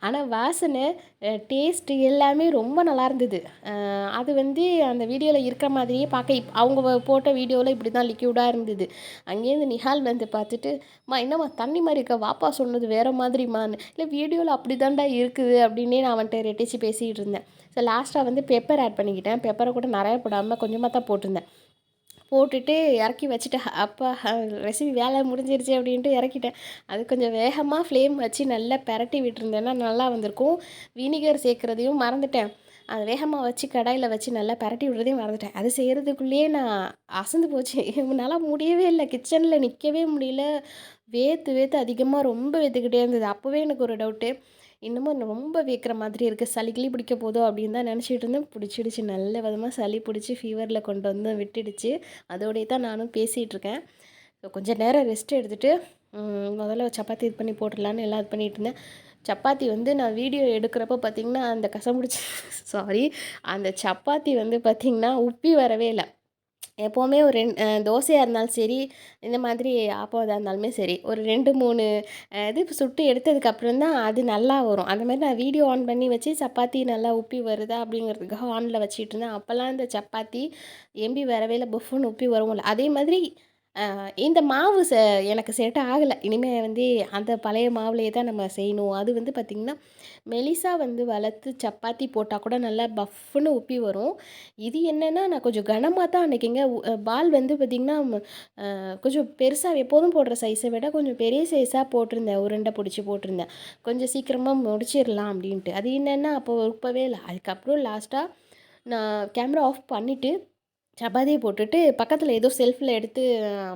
ஆனா வாசனை, டேஸ்ட்டு எல்லாமே ரொம்ப நல்லா இருந்தது. அது வந்து அந்த வீடியோல இருக்கிற மாதிரியே பார்க்க அவங்க போட்ட வீடியோல இப்படி தான் லிக்யூடா இருந்தது. அங்கேருந்து நிஹால் வந்து பார்த்துட்டு, "அம்மா என்னம்மா தண்ணி மாரி இருக்க, வாப்பா சொன்னது வேற மாதிரிம்மான்னு." "இல்ல வீடியோல அப்படி தான்டா இருக்குது." அப்படின்னே நான் அவன்ட்ட ரெட்டிச்சு பேசிக்கிட்டு இருந்தேன். ஸோ லாஸ்ட்டா வந்து பெப்பர் ஆட் பண்ணிக்கிட்டேன். பெப்பர கூட நெறைய போடாம கொஞ்சமா தான் போட்டிருந்தேன். போட்டுட்டு இறக்கி வச்சுட்டேன். அப்பா ரெசிபி வேலை முடிஞ்சிருச்சு அப்படின்ட்டு இறக்கிட்டேன். அது கொஞ்சம் வேகமா ஃப்ளேம் வச்சு நல்லா பெரட்டி விட்டுருந்தேன்னா நல்லா வந்திருக்கும். வினிகர் சேர்க்குறதையும் மறந்துட்டேன். அது வேகமா வச்சு கடாயில வச்சு நல்லா பெரட்டி விடுறதையும் மறந்துட்டேன். அது செய்கிறதுக்குள்ளேயே நான் அசந்து போச்சு. என்னால முடியவே இல்ல. கிச்சன்ல நிற்கவே முடியல. வேர்த்து வேர்த்து அதிகமா ரொம்ப வேர்த்துக்கிட்டே இருந்தது. அப்போவே எனக்கு ஒரு டவுட்டு. இன்னமும் ரொம்ப வேர்க்கிற மாதிரி இருக்குது. சளி கிளி பிடிக்க போதோ அப்படின்னு தான் நினச்சிட்டு இருந்தேன். பிடிச்சிடுச்சு. நல்ல விதமா சளி பிடிச்சி ஃபீவரில் கொண்டு வந்து விட்டுடுச்சு. அதோடயே தான் நானும் பேசிகிட்டு இருக்கேன். ஸோ கொஞ்சம் நேரம் ரெஸ்ட் எடுத்துட்டு, முதல்ல சப்பாத்தி இது பண்ணி போட்டுடலான்னு எல்லாம் இது பண்ணிட்டு இருந்தேன். சப்பாத்தி வந்து நான் வீடியோ எடுக்கிறப்போ பார்த்தீங்கன்னா, அந்த கசமுடிச்சு சாரி அந்த சப்பாத்தி வந்து பார்த்தீங்கன்னா, உப்பி வரவே இல்ல. எப்போவுமே ஒரு தோசையா இருந்தாலும் சரி, இந்த மாதிரி ஆப்பம் எதா இருந்தாலுமே சரி, ஒரு 2, 3 இது சுட்டு எடுத்ததுக்கப்புறம் தான் அது நல்லா வரும். அந்த மாரி நான் வீடியோ ஆன் பண்ணி வச்சு சப்பாத்தி நல்லா உப்பி வருதா அப்படிங்கிறதுக்காக ஆன்ல வச்சுட்டுருந்தேன். அப்போலாம் இந்த சப்பாத்தி எம்பி வரவே இல்ல, புஃப்ஃபுன்னு உப்பி வரும்ல. அதே மாதிரி இந்த மாவு எனக்கு செட் ஆகல. இனிமே வந்து அந்த பழைய மாவுலயே தான் நம்ம செய்யணும். அது வந்து பார்த்திங்கன்னா, மெலிசா வந்து வளர்த்து சப்பாத்தி போட்டா கூட நல்லா பஃப்ன்னு உப்பி வரும். இது என்னன்னா, நான் கொஞ்சம் கனமா தான் அன்னைக்குங்க பால் வந்து பார்த்திங்கன்னா, கொஞ்சம் பெருசா எப்போதும் போடுற சைஸை விட கொஞ்சம் பெரிய சைஸா போட்டிருந்தேன். உருண்டை பிடிச்சி போட்டிருந்தேன். கொஞ்சம் சீக்கிரமா முடிச்சிடலாம் அப்படின்ட்டு. அது என்னன்னா, அப்போ உப்பவே இல்ல. அதுக்கப்புறம் லாஸ்ட்டா நான் கேமரா ஆஃப் பண்ணிட்டு சப்பாத்திய போட்டுட்டு, பக்கத்தில ஏதோ செல்ஃப்ல எடுத்து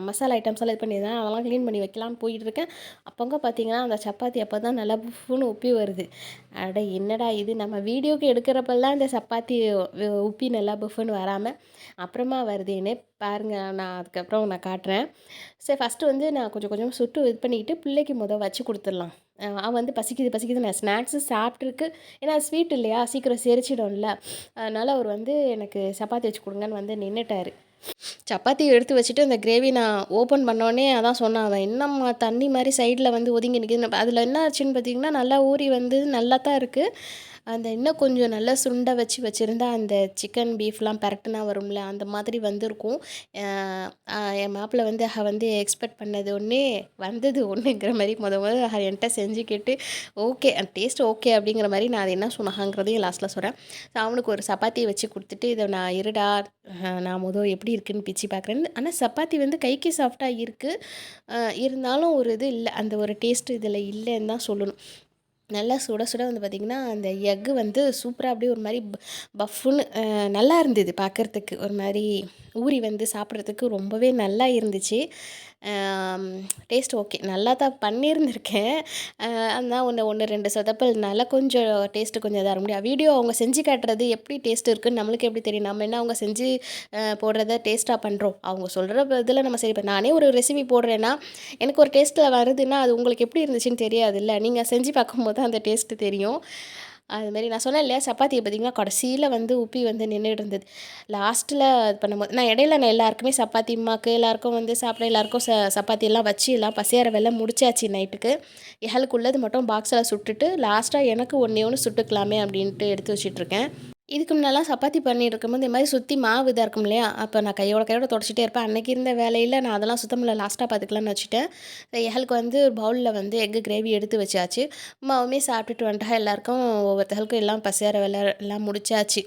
மசாலா ஐட்டம்ஸ்லாம் இது பண்ணியிருந்தேன். அதெல்லாம் கிளீன் பண்ணி வைக்கலான்னு போயிட்டுருக்கேன். அப்போங்க பார்த்தீங்கன்னா, அந்த சப்பாத்தி அப்போ தான் நல்லா புஃப்ஃபுன்னு உப்பி வருது. அட என்னடா இது! நம்ம வீடியோக்கு எடுக்கிறப்பலாம் இந்த சப்பாத்தி உப்பி நல்லா புஃப்ஃபுன்னு வராம, அப்புறமா வருதேன்னே பாருங்க. நான் அதுக்கப்புறம் நான் காட்டுறேன். சரி ஃபஸ்ட்டு வந்து நான் கொஞ்சம் கொஞ்சமா சுட்டு இது பண்ணிக்கிட்டு, பிள்ளைக்கு வச்சு குடுத்துடலாம். அவன் வந்து பசிக்குது பசிக்குது நான் ஸ்நாக்ஸு சாப்பிட்டுருக்கு. ஏன்னா ஸ்வீட் இல்லையா? சீக்கிரம் செரிச்சிடும்ல. அதனால அவர் வந்து எனக்கு சப்பாத்தி வச்சு குடுங்கன்னு வந்து நின்னுட்டாரு. சப்பாத்தி எடுத்து வச்சுட்டு, அந்த கிரேவி நான் ஓப்பன் பண்ணோனே அதான் சொன்னான் அவன். "என்னம்மா தண்ணி மாரி சைடுல வந்து ஒதுங்கி நிக்குதுன்னு." அதில என்ன ஆச்சுன்னு பார்த்தீங்கன்னா, நல்லா ஊறி வந்து நல்லா தான் இருக்கு. அந்த இன்னும் கொஞ்சம் நல்லா சுண்ட வச்சு வச்சுருந்தா, அந்த சிக்கன், பீஃப்லாம் பெரட்டுனா வரும்ல, அந்த மாதிரி வந்திருக்கும். அ என் மாப்பிள வந்து வந்து எக்ஸ்பெக்ட் பண்ணது ஒண்ணு, வந்தது ஒண்ணுங்கிற மாரி மொத என்ட்ட செஞ்சுக்கிட்டு, ஓகே டேஸ்ட் ஓகே அப்படிங்கிற மாரி நான் அது என்ன சொன்னாங்கங்கிறதையும் லாஸ்ட்ல சொல்றேன். அவனுக்கு ஒரு சப்பாத்தி வச்சு குடுத்துட்டு, "இத நான் இருடா நான் எப்படி இருக்குன்னு பிச்சு பார்க்குறேன்." ஆனா சப்பாத்தி வந்து கைக்கு சாஃப்ட்டா இருக்கு. இருந்தாலும் ஒரு இது இல்ல. அந்த ஒரு டேஸ்ட் இதில இல்லன்னு தான் சொல்லணும். நல்லா சுட சுட வந்து பார்த்திங்கன்னா, அந்த எக்கு வந்து சூப்பரா அப்படியே ஒரு மாரி பஃப்ஃபுன்னு நல்லா இருந்தது பார்க்கறதுக்கு. ஒரு மாரி ஊறி வந்து சாப்பிட்றதுக்கு ரொம்பவே நல்லா இருந்துச்சு. Taste okay. நல்லா தான் பண்ணியிருந்திருக்கேன். அதான் 1, 2 சொதப்பல்னால கொஞ்சம் டேஸ்ட்டு கொஞ்சம் இதா முடியும். வீடியோ அவங்க செஞ்சு காட்டுறது எப்படி டேஸ்ட் இருக்குன்னு நம்மளுக்கு எப்படி தெரியும்? நம்ம என்ன அவங்க செஞ்சு போடுறத டேஸ்ட்டா பண்ணுறோம். அவங்க சொல்கிற இதில நம்ம சரி நானே ஒரு ரெசிபி போடுறேன்னா, எனக்கு ஒரு டேஸ்ட்டில் வருதுன்னா, அது உங்களுக்கு எப்படி இருந்துச்சுன்னு தெரியாதுல்ல. நீங்க செஞ்சு பார்க்கும்போது தான் அந்த டேஸ்ட்டு தெரியும். அதுமாரி நான் சொன்னேன் இல்லையா, சப்பாத்திய பார்த்தீங்கன்னா, கடைசியில வந்து உப்பி வந்து நின்னுட்டு இருந்தது. லாஸ்ட்டில இது பண்ணும்போது நான் இடையில நான் எல்லாருக்குமே சப்பாத்தி அம்மாக்கு எல்லாருக்கும் வந்து சாப்பிட எல்லாருக்கும் சப்பாத்தி எல்லாம் வச்சு எல்லாம் பசியார வேலை முடிச்சாச்சு நைட்டுக்கு. எங்களுக்கு மட்டும் பாக்ஸில் சுட்டுட்டு, லாஸ்ட்டா எனக்கு ஒண்ணே ஒண்ணு சுட்டுக்கலாமே அப்படின்ட்டு எடுத்து வச்சுட்ருக்கேன். இதுக்கு முன்னலாம் சப்பாத்தி பண்ணிட்டு இருக்கும்போது இந்த மாரி சுத்தி மாவு இதா இருக்கும் இல்லையா, அப்போ நான் கையோட தொடச்சிட்டே இருப்பேன். அன்னைக்கு இருந்த வேலையில நான் அதெல்லாம் சுத்தம் இல்ல, லாஸ்ட்டா பார்த்துக்கலான்னு வச்சுட்டேன். எங்களுக்கு வந்து பவுல்ல வந்து எக்கு கிரேவி எடுத்து வச்சாச்சு. அம்மாவுமே சாப்பிட்டுட்டு வந்துட்டா. எல்லாருக்கும் ஒவ்வொருத்தங்களுக்கும் எல்லாம் பசியார வேலை எல்லாம் முடிச்சாச்சு.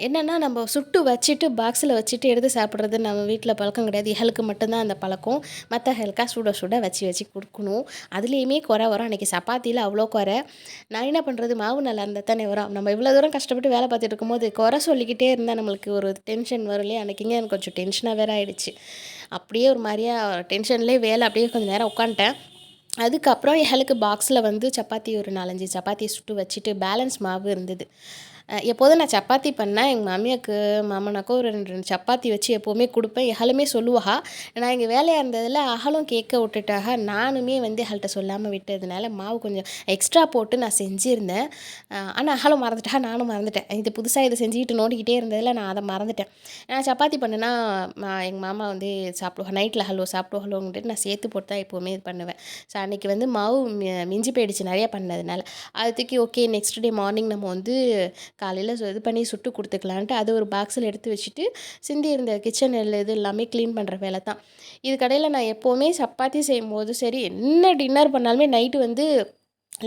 என்னன்னா நம்ம சுட்டு வச்சுட்டு பாக்ஸில் வச்சுட்டு எடுத்து சாப்பிட்றது நம்ம வீட்ல பழக்கம் கிடையாது. இஹலுக்கு மட்டும் தான் அந்த பழக்கம். மத்த ஹெல்க்கா சுட சுட வச்சு வச்சு குடுக்கணும். அதுலேயுமே குறை வரும். அன்னைக்கு சப்பாத்தில அவ்வளோ குறை. நான் என்ன பண்ணுறது, மாவு நல்லா இருந்தா தானே வரும். நம்ம இவ்வளோ தூரம் கஷ்டப்பட்டு வேலை பார்த்துட்டு இருக்கும்போது குறை சொல்லிக்கிட்டே இருந்தால் நம்மளுக்கு ஒரு டென்ஷன் வரும் இல்லையா? அன்னைக்குங்க எனக்கு கொஞ்சம் டென்ஷனாக வேற ஆயிடுச்சு. அப்படியே ஒரு மாரியா டென்ஷன்லேயே வேலை அப்படியே கொஞ்சம் நேரம் உட்காந்துட்டேன். அதுக்கப்புறம் எங்களுக்கு பாக்ஸில் வந்து சப்பாத்தி ஒரு 4, 5 சப்பாத்தி சுட்டு வச்சுட்டு பேலன்ஸ் மாவு இருந்தது. எப்போதும் நான் சப்பாத்தி பண்ணா எங்க மாமியாருக்கு, மாமனாருக்கும் ஒரு 2, 2 சப்பாத்தி வச்சு எப்போவுமே குடுப்பேன். எங்களுமே சொல்லுவா. நான் இங்கே வேலையா இருந்ததில அவளும் கேட்க விட்டுட்டாக. நானுமே வந்து எங்கள்ட்ட சொல்லாம விட்டதுனால மாவு கொஞ்சம் எக்ஸ்ட்ரா போட்டு நான் செஞ்சிருந்தேன். ஆனா அவளும் மறந்துட்டா, நானும் மறந்துட்டேன். இது புதுசா இத செஞ்சுக்கிட்டு நோண்டிக்கிட்டே இருந்ததில நான் அத மறந்துட்டேன். நான் சப்பாத்தி பண்ணேன்னா, எங்க மாமா வந்து சாப்பிடுவா. நைட்ல ஹல்வா சாப்பிடுவாங்களோன்ட்டு நான் சேர்த்து போட்டு தான் எப்போவுமே இது பண்ணுவேன். ஸோ அன்னைக்கு வந்து மாவு மிஞ்சி போயிடுச்சு நெறையா பண்ணதுனால. அது தூக்கி ஓகே நெக்ஸ்ட் டே மார்னிங் நம்ம வந்து காலையில் இது பண்ணி சுட்டு கொடுத்துக்கலான்ட்டு அது ஒரு பாக்ஸில் எடுத்து வச்சுட்டு சிந்தி இருந்த கிச்சன் இது எல்லாமே க்ளீன் பண்ணுற வேலை தான். இதுக்கடையில் நான் எப்போவுமே சப்பாத்தி செய்யும்போது சரி என்ன டின்னர் பண்ணாலுமே நைட்டு வந்து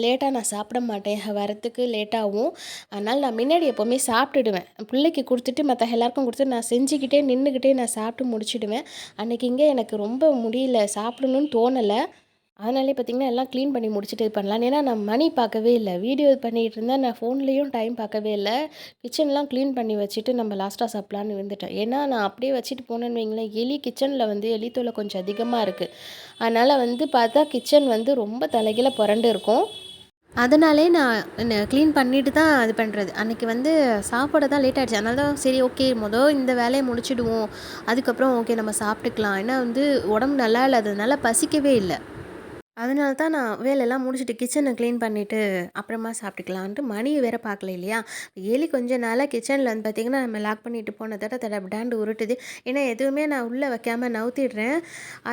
லேட்டாக நான் சாப்பிட மாட்டேன். வரத்துக்கு லேட்டாகும். அதனால் நான் முன்னாடி எப்போவுமே சாப்பிட்டுடுவேன். பிள்ளைக்கு கொடுத்துட்டு மற்ற எல்லாருக்கும் கொடுத்துட்டு நான் செஞ்சுக்கிட்டே நின்றுக்கிட்டே நான் சாப்பிட்டு முடிச்சுடுவேன். அன்றைக்கி இங்கே எனக்கு ரொம்ப முடியல, சாப்பிடணும்னு தோணலை. அதனாலே பார்த்தீங்கன்னா, எல்லாம் க்ளீன் பண்ணி முடிச்சுட்டு இது பண்ணலான்னு. ஏன்னா நான் மணி பார்க்கவே இல்ல. வீடியோ இது பண்ணிகிட்டு இருந்தேன். நான் ஃபோன்லேயும் டைம் பார்க்கவே இல்ல. கிச்சன்லாம் க்ளீன் பண்ணி வச்சுட்டு நம்ம லாஸ்ட்டா சாப்பிட்லான்னு இருந்துட்டேன். ஏன்னா நான் அப்படியே வச்சுட்டு போனேன்னு வைங்களேன், கிச்சனில் வந்து எலி தொல்லை கொஞ்சம் அதிகமாக இருக்குது. அதனால் வந்து பார்த்தா கிச்சன் வந்து ரொம்ப தலைகீழ புரண்டு இருக்கும். அதனாலே நான் க்ளீன் பண்ணிட்டு தான் இது பண்ணுறது. அன்றைக்கி வந்து சாப்பிட தான் லேட் ஆகிடுச்சு. அதனால தான் சரி ஓகே இந்த வேலையை முடிச்சுடுவோம். அதுக்கப்புறம் ஓகே நம்ம சாப்பிட்டுக்கலாம். ஏன்னா வந்து உடம்பு நல்லா இல்லாததுனால பசிக்கவே இல்ல. அதனால தான் நான் வேலையெல்லாம் முடிச்சுட்டு கிச்சனை க்ளீன் பண்ணிவிட்டு அப்புறமா சாப்பிட்டுக்கலான்ட்டு மணி வேறு பார்க்கல இல்லையா. எலி கொஞ்ச நாளாக கிச்சனில் வந்து பார்த்திங்கன்னா நம்ம லாக் பண்ணிட்டு போன தடாண்டு உருட்டுது. ஏன்னா எதுவுமே நான் உள்ளே வைக்காமல் நவுத்திடுறேன்.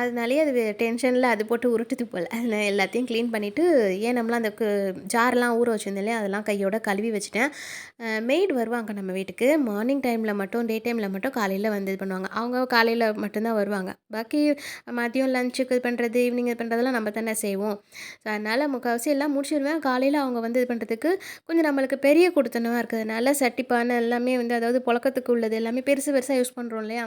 அதனாலேயே அது டென்ஷனில் அது போட்டு உருட்டுது போல். நான் எல்லாத்தையும் க்ளீன் பண்ணிவிட்டு ஏன் நம்மளாம் அந்த ஜார்லாம் ஊற வச்சுருந்தேன் இல்லையா, அதெல்லாம் கையோட கழுவி வச்சுட்டேன். மெய்டு வருவாங்க நம்ம வீட்டுக்கு. மார்னிங் டைமில் மட்டும் டே டைமில் மட்டும் காலையில் வந்து இது பண்ணுவாங்க. அவங்க காலையில் மட்டும்தான் வருவாங்க. பாக்கி மதியம் லஞ்சுக்கு இது பண்ணுறது, ஈவினிங் இது பண்ணுறதெல்லாம் நம்ம தானே செய்வோம். ஸோ அதனால் முக்கால்வாசி எல்லாம் முடிச்சிடுவேன். காலையில் அவங்க வந்து இது பண்ணுறதுக்கு கொஞ்சம் நம்மளுக்கு பெரிய குடித்தனமா இருக்கிறதுனால சட்டி, பானை எல்லாமே வந்து அதாவது புழக்கத்துக்கு உள்ளது எல்லாமே பெருசு பெருசாக யூஸ் பண்ணுறோம் இல்லையா,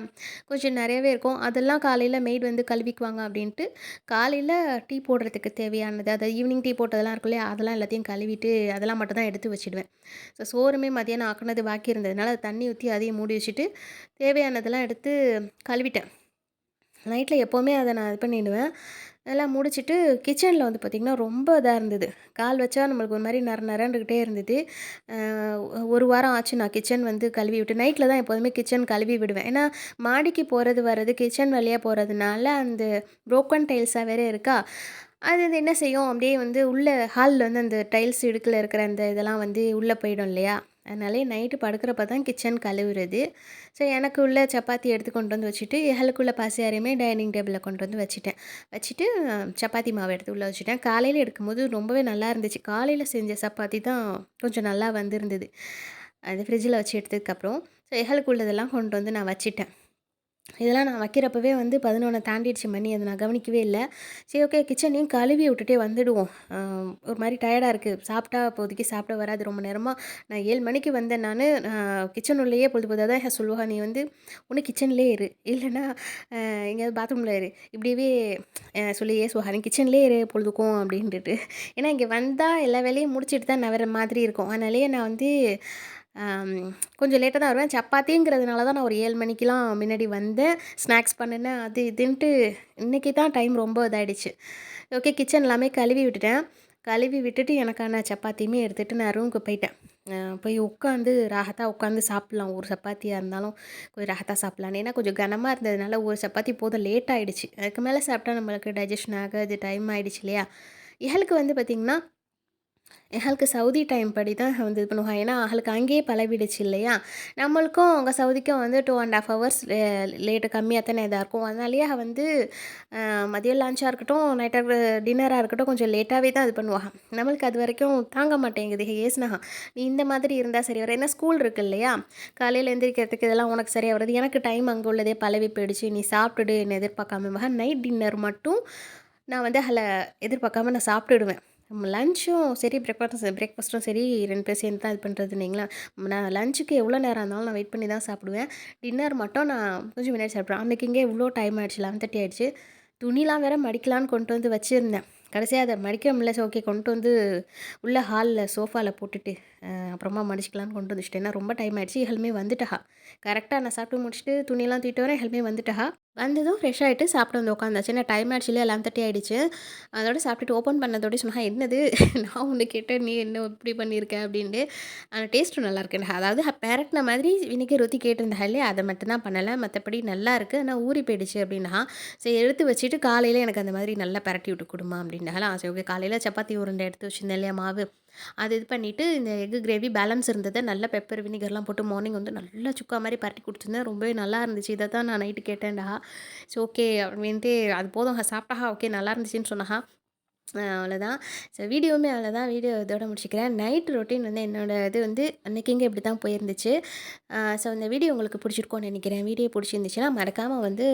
கொஞ்சம் நிறையவே இருக்கும். அதெல்லாம் காலையில் மெய்டு வந்து கழுவிக்குவாங்க அப்படின்ட்டு காலையில் டீ போடுறதுக்கு தேவையானது, அதாவது ஈவினிங் டீ போட்டதெல்லாம் இருக்கும் இல்லையா, அதெல்லாம் எல்லாத்தையும் கழுவிட்டு அதெல்லாம் மட்டும் தான் எடுத்து வச்சுடுவேன். ஸோ சோறுமே மதியானம் ஆக்குனது பாக்கி இருந்ததுனால அதை தண்ணி ஊற்றி அதையும் மூடி வச்சுட்டு தேவையானதெல்லாம் எடுத்து கழுவிட்டேன். நைட்டில் எப்போவுமே அதை நான் இது பண்ணிவிடுவேன். அதெல்லாம் முடிச்சுட்டு கிச்சனில் வந்து பார்த்திங்கன்னா ரொம்ப இதாக இருந்தது. கால் வச்சா நம்மளுக்கு ஒரு மாதிரி நரண்டுக்கிட்டே இருந்தது. ஒரு வாரம் ஆச்சு நான் கிச்சன் வந்து கழுவி விட்டு. நைட்டில் தான் எப்போதுமே கிச்சன் கழுவி விடுவேன். ஏன்னா மாடிக்கு போகிறது வர்றது கிச்சன் வழியாக போகிறதுனால அந்த ப்ரோக்கன் டைல்ஸாக வேறு இருக்கா, அது வந்து என்ன செய்யும் அப்படியே வந்து உள்ள ஹாலில் வந்து அந்த டைல்ஸ் இடுக்கில் இருக்கிற அந்த இதெல்லாம் வந்து உள்ளே போயிடும் இல்லையா. அதனாலே நைட்டு படுக்கிறப்ப தான் கிச்சன் கழுவுறது. ஸோ எனக்கு உள்ள சப்பாத்தி எடுத்து கொண்டு வந்து வச்சுட்டு எங்களுக்குள்ள பாசியாரையுமே டைனிங் டேபிளில் கொண்டு வந்து வச்சுட்டேன். வச்சுட்டு சப்பாத்தி மாவு எடுத்து உள்ளே வச்சுட்டேன். காலையில் எடுக்கும்போது ரொம்பவே நல்லா இருந்துச்சு. காலையில் செஞ்ச சப்பாத்தி தான் கொஞ்சம் நல்லா வந்திருந்தது. அது ஃப்ரிட்ஜில் வச்சு எடுத்ததுக்கப்புறம் ஸோ எங்களுக்கு உள்ளதெல்லாம் கொண்டு வந்து நான் வச்சுட்டேன். இதெல்லாம் நான் வைக்கிறப்பவே வந்து 11 தாண்டிடுச்சு மணி. அத நான் கவனிக்கவே இல்ல. சரி ஓகே கிச்சனையும் கழுவி விட்டுட்டே வந்துடுவோம். ஒரு மாரி டயர்டா இருக்கு. சாப்பிட்டா இப்போதைக்கு சாப்பிட வராது. ரொம்ப நேரமா நான் 7 மணிக்கு வந்தேன் நானு. கிச்சன் உள்ளேயே பொழுது போது அதான் சொல்லுவா, "நீ வந்து ஒண்ணு கிச்சன்லேயே இரு. இல்லன்னா எங்கேயாவது பாத்ரூம்ல இரு." இப்படியவே சொல்லி ஏசுவா, "நீ கிச்சன்லேயே இரு பொழுதுக்கும்" அப்படின்ட்டுட்டு. ஏன்னா இங்க வந்தா எல்லா வேலையும் முடிச்சுட்டு தான் நகர்ற மாதிரி இருக்கும். அதனாலேயே நான் வந்து அம் கொஞ்சம் லேட்டா தான் வருவேன். சப்பாத்திங்கிறதுனால தான் நான் ஒரு 7 மணிக்கெலாம் முன்னாடி வந்தேன். ஸ்நாக்ஸ் பண்ணுனேன். அது இதுன்ட்டு இன்னைக்கு தான் டைம் ரொம்ப இதாயிடுச்சு. ஓகே கிச்சன் எல்லாமே கழுவி விட்டுட்டேன். கழுவி விட்டுட்டு எனக்கான சப்பாத்தியுமே எடுத்துட்டு நான் ரூமுக்கு போயிட்டேன். போய் உட்காந்து ராஹத்தா உட்காந்து சாப்பிட்லாம். ஒரு சப்பாத்தியா இருந்தாலும் கொஞ்சம் ராஹத்தா சாப்பிட்லான்னு. ஏன்னா கொஞ்சம் கனமா இருந்ததுனால ஒரு சப்பாத்தி போதும் லேட் ஆயிடுச்சு. அதுக்கு மேல சாப்பிட்டா நம்மளுக்கு டைஜஷன் ஆகாது. டைம் ஆயிடுச்சு இல்லையா? இஹலுக்கு வந்து பார்த்திங்கன்னா எங்களுக்கு சவுதி டைம் படி தான் வந்து இது பண்ணுவாங்க. ஏன்னா, அவங்களுக்கு அங்கேயே பழகிடுச்சு இல்லையா? நம்மளுக்கும் அங்க சவுதிக்கும் வந்து 2 1/2 ஹவர்ஸ் லேட்டு கம்மியா தானே இதா இருக்கும். அதனாலேயே வந்து மதியம் லஞ்சா இருக்கட்டும், நைட் டின்னரா இருக்கட்டும் கொஞ்சம் லேட்டாவே தான் இது பண்ணுவாங்க. நம்மளுக்கு அது வரைக்கும் தாங்க மாட்டேங்குது. ஏசுனாங்க, "நீ இந்த மாதிரி இருந்தா சரி வராது." ஏன்னா ஸ்கூல் இருக்கு இல்லையா? காலையில எந்திரிக்கிறதுக்கு இதெல்லாம் உனக்கு சரியா வருது. எனக்கு டைம் அங்க உள்ளதே பழவி போயிடுச்சு. நீ சாப்பிட்டுடு என்ன எதிர்பார்க்காம. நைட் டின்னர் மட்டும் நான் வந்து எதிர்பார்க்காம நான் சாப்பிட்டுடுவேன். லஞ்சும் சரி, பிரேக்ஃபாஸ்ட்டும் சரி 2 பேரும் சேர்ந்து தான் இது பண்ணுறதுன்னு வைங்களேன். நான் லஞ்சுக்கு எவ்வளோ நேரம் இருந்தாலும் நான் வெயிட் பண்ணி தான் சாப்பிடுவேன். டின்னர் மட்டும் நான் கொஞ்சம் முன்னாடி சாப்பிடுவேன். அன்றைக்கி இங்கே இவ்வளோ டைம் ஆயிடுச்சு 11:30 ஆயிடுச்சு. துணிலாம் வேற மடிக்கலான்னு கொண்டு வந்து வச்சுருந்தேன். கடைசியா அத மடிக்க முடியல. சரி ஓகே கொண்டு வந்து உள்ள ஹால்ல சோஃபால போட்டுட்டு அப்புறமா மடிச்சுக்கலான்னு கொண்டு வந்து வச்சுட்டேன். ஏன்னா ரொம்ப டைம் ஆயிடுச்சு. இஹல்மே வந்துட்டா. கரெக்ட்டா நான் சாப்பிட்டு முடிச்சுட்டு துணியெல்லாம் தூக்கிட்டு வரேன். இஹல்மே வந்துட்டா. வந்ததும் ஃப்ரெஷ் ஆயிட்டு சாப்பிட வந்து உட்காந்தாச்சு. ஏன்னா டைம் ஆயிடுச்சு இல்லையா 11:30 ஆயிடுச்சு. அதோட சாப்பிட்டுட்டு ஓப்பன் பண்ணதோடயே சொன்னா, "என்னது நான் ஒண்ணு கேட்டேன், நீ என்ன இப்படி பண்ணியிருக்க?" அப்படின்ட்டு. டேஸ்ட்டும் நல்லாயிருக்கு. அதாவது பெரட்டுன மாதிரி வினிகர் ஊத்தி கேட்டிருந்தா இல்லையா, அத மட்டும் தான் பண்ணல. மத்தபடி நல்லாயிருக்கு. ஆனா ஊறி போயிடுச்சு அப்படின்னா, சரி எடுத்து வச்சுட்டு காலையில எனக்கு அந்த மாதிரி நல்லா பெரட்டி விட்டு குடும்மா அப்படின்னாங்களா. சரி ஓகே காலையில சப்பாத்தி உருண்டை எடுத்து வச்சிருந்தேன் இல்லையா மாவு, அது இது பண்ணிவிட்டு இந்த எக்கு கிரேவி பேலன்ஸ் இருந்தத நல்லா பெப்பர், வினிகர்லாம் போட்டு மார்னிங் வந்து நல்லா சுக்கா மாரி பரட்டி குடுத்துருந்தேன். ரொம்பவே நல்லா இருந்துச்சு. இத தான் நான் நைட்டு கேட்டேன்டா. சரி ஓகே அப்படின்ட்டு அது போதும் சாப்பிட்டாஹா ஓகே நல்லா இருந்துச்சுன்னு சொன்னாஹா. அவ்வளோதான். ஸோ வீடியோவுமே அவ்வளோதான். வீடியோ இதோட முடிச்சுக்கிறேன். நைட் ரொட்டீன் வந்து என்னோட இது வந்து அன்னைக்கிங்க இப்படி தான் போயிருந்துச்சு. ஸோ இந்த வீடியோ உங்களுக்கு பிடிச்சிருக்கும்னு நினைக்கிறேன். வீடியோ பிடிச்சிருந்துச்சுன்னா மறக்காம வந்து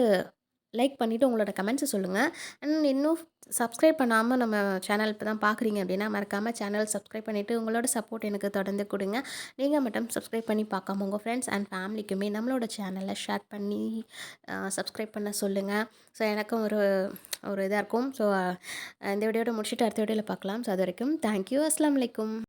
லைக் பண்ணிவிட்டு உங்களோட கமெண்ட்ஸை சொல்லுங்கள். அண்ட் இன்னும் சப்ஸ்கிரைப் பண்ணாமல் நம்ம சேனல் இப்போ தான் பார்க்குறீங்க அப்படின்னா மறக்காமல் சேனல் சப்ஸ்கிரைப் பண்ணிவிட்டு உங்களோட சப்போர்ட் எனக்கு தொடர்ந்து கொடுங்க. நீங்கள் மட்டும் சப்ஸ்கிரைப் பண்ணி பார்க்காம உங்கள் ஃப்ரெண்ட்ஸ் அண்ட் ஃபேமிலிக்குமே நம்மளோட சேனலை ஷேர் பண்ணி சப்ஸ்கிரைப் பண்ண சொல்லுங்கள். ஸோ எனக்கும் ஒரு ஒரு இதாக இருக்கும். ஸோ இந்த வீடியோட முடிச்சுட்டு அடுத்த வீடியோவில் பார்க்கலாம். ஸோ அது வரைக்கும் தேங்க்யூ. அஸ்ஸலாமு அலைக்கும்.